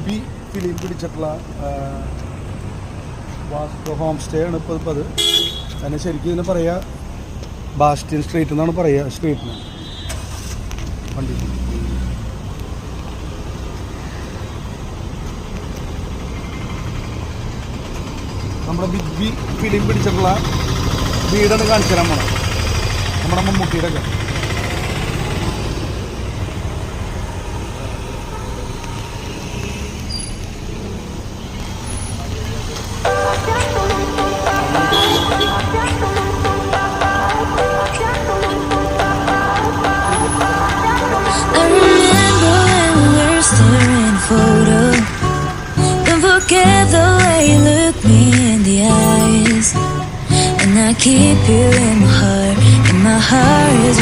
B film പിടിച്ചിട്ടുള്ള home stay ആണ് ഇപ്പോൾ അത്. അതിനെ ശരിക്കും ഇതിനെ പറയുക ബാസ്റ്റിൻ സ്ട്രീറ്റ് എന്നാണ് പറയുക. സ്ട്രീറ്റിന് വണ്ടി നമ്മുടെ ബിഗ് ബി ഫിലിം പിടിച്ചിട്ടുള്ള വീടാണ് കാണിച്ചു തരാൻ പോണം. നമ്മുടെ മമ്മൂട്ടിയുടെ ഒക്കെ Forget the way you look me in the eyes, and I keep you in my heart is